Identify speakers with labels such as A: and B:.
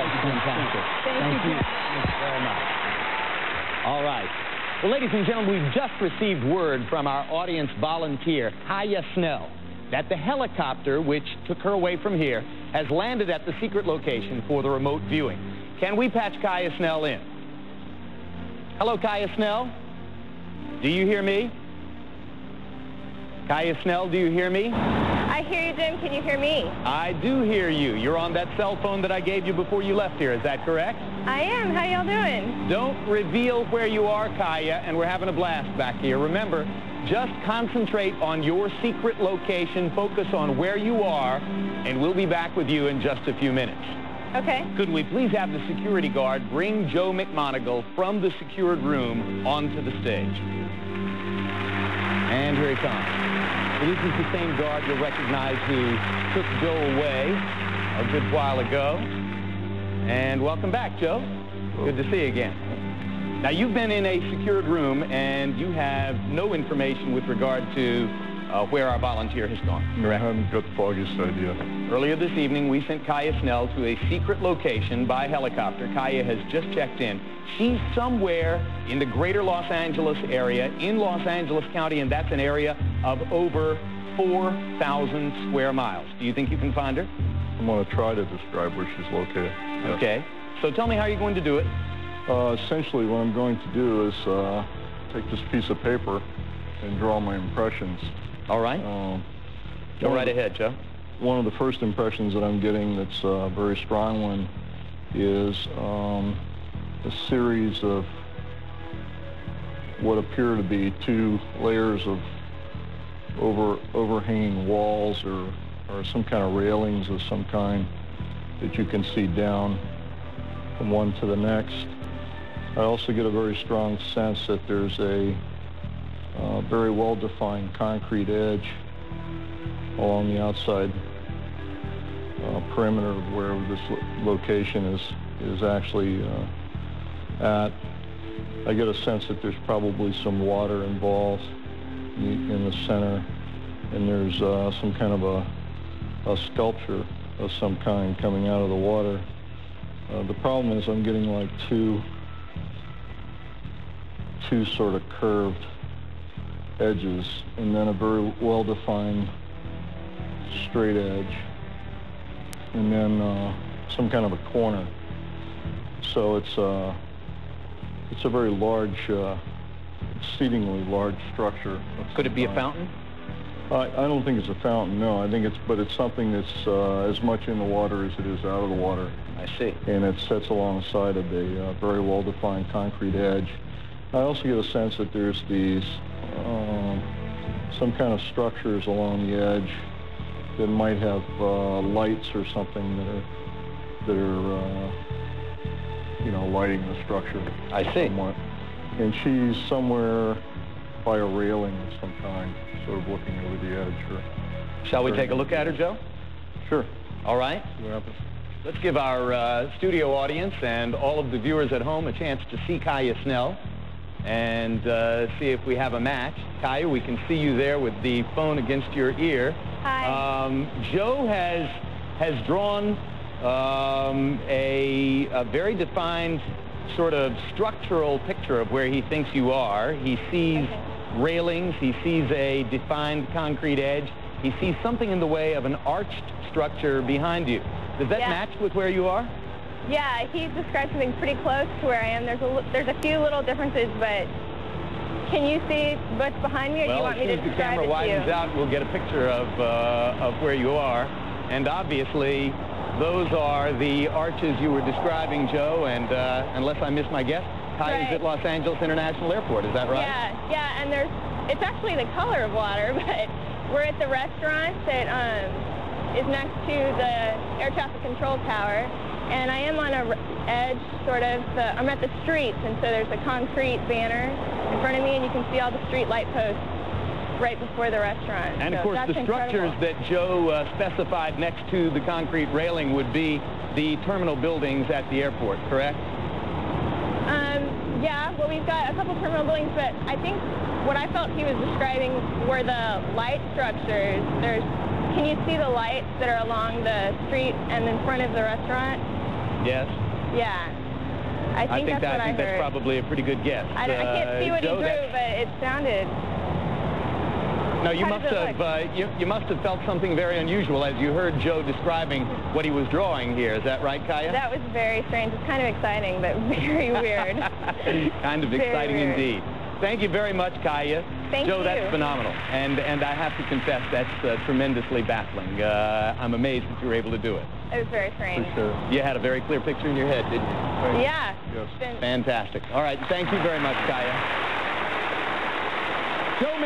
A: Fantastic. Thank you very much. All right. Well, ladies and gentlemen, we've just received word from our audience volunteer, Kaya Snell, that the helicopter, which took her away from here, has landed at the secret location for the remote viewing. Can we patch Kaya Snell in? Hello, Kaya Snell? Do you hear me? Kaya Snell, do you hear me?
B: I hear you, Jim. Can you hear me?
A: I do hear you. You're on that cell phone that I gave you before you left here. Is that correct?
B: I am. How y'all doing?
A: Don't reveal where you are, Kaya, and we're having a blast back here. Remember, just concentrate on your secret location, focus on where you are, and we'll be back with you in just a few minutes.
B: Okay.
A: Could we please have the security guard bring Joe McMoneagle from the secured room onto the stage? And here he comes. This is the same guard you'll recognize who took Joe away a good while ago. And welcome back, Joe. Good to see you again. Now, you've been in a secured room, and you have no information with regard to where our volunteer has gone, correct?
C: I haven't got the foggiest idea.
A: Earlier this evening, we sent Kaya Snell to a secret location by helicopter. Kaya has just checked in. She's somewhere in the greater Los Angeles area, in Los Angeles County, and that's an area of over 4,000 square miles. Do you think you can find her?
C: I'm going to try to describe where she's located. Yes.
A: Okay. So tell me how you're going to do it.
C: Essentially, what I'm going to do is take this piece of paper and draw my impressions.
A: All right. Go right ahead, Joe.
C: One of the first impressions that I'm getting that's a very strong one is a series of what appear to be two layers of overhanging walls or some kind of railings of some kind that you can see down from one to the next. I also get a very strong sense that there's a very well-defined concrete edge along the outside perimeter of where this location is actually at. I get a sense that there's probably some water involved in the center, and there's some kind of a sculpture of some kind coming out of the water. The problem is I'm getting like two sort of curved edges, and then a very well-defined straight edge, and then some kind of a corner. So it's a very large, exceedingly large structure.
A: Could it be a fountain?
C: I don't think it's a fountain, no. I think it's something that's as much in the water as it is out of the water.
A: I see.
C: And it sits alongside of a very well-defined concrete edge. I also get a sense that there's these some kind of structures along the edge that might have lights or something that are you know, lighting the structure.
A: I see.
C: Somewhat. And she's somewhere by a railing of some kind, sort of looking over the edge.
A: Shall we take a look at her, Joe?
C: Sure.
A: All right.
C: What happens?
A: Let's give our studio audience and all of the viewers at home a chance to see Kaya Snell and see if we have a match. Kaya, we can see you there with the phone against your ear.
B: Hi.
A: Joe has drawn a very defined sort of structural picture of where he thinks you are. He sees railings, he sees a defined concrete edge, he sees something in the way of an arched structure behind you. Does that match with where you are?
B: Yeah, he described something pretty close to where I am. There's a few little differences, but can you see what's behind me, or do you want me to describe it to you?
A: Well, as soon as the camera widens out, we'll get a picture of where you are. And obviously, those are the arches you were describing, Joe, and unless I miss my guess, Kaya's at Los Angeles International Airport, is that right?
B: Yeah, and it's actually the color of water, but we're at the restaurant that is next to the air traffic control tower, and I am on a edge, sort of, I'm at the streets, and so there's a concrete banner in front of me, and you can see all the street light posts right before the restaurant.
A: And
B: so
A: of course, the structures that Joe specified next to the concrete railing would be the terminal buildings at the airport, correct?
B: Yeah, well, we've got a couple terminal buildings, but I think what I felt he was describing were the light structures. Can you see the lights that are along the street and in front of the restaurant?
A: Yes?
B: Yeah. I think
A: that's probably a pretty good guess.
B: I can't see what
A: Joe,
B: he drew, but it sounded...
A: No, you must have felt something very unusual as you heard Joe describing what he was drawing here. Is that right, Kaya?
B: That was very strange. It's kind of exciting, but very weird.
A: Kind of exciting indeed. Thank you very much, Kaya.
B: Thank you.
A: Joe, that's phenomenal. And I have to confess, that's tremendously baffling. I'm amazed that you were able to do it.
B: It was very strange.
C: For sure.
A: You had a very clear picture in your head, didn't you?
B: Yeah.
C: Yes.
A: Fantastic. All right, thank you very much, Kaya. Joe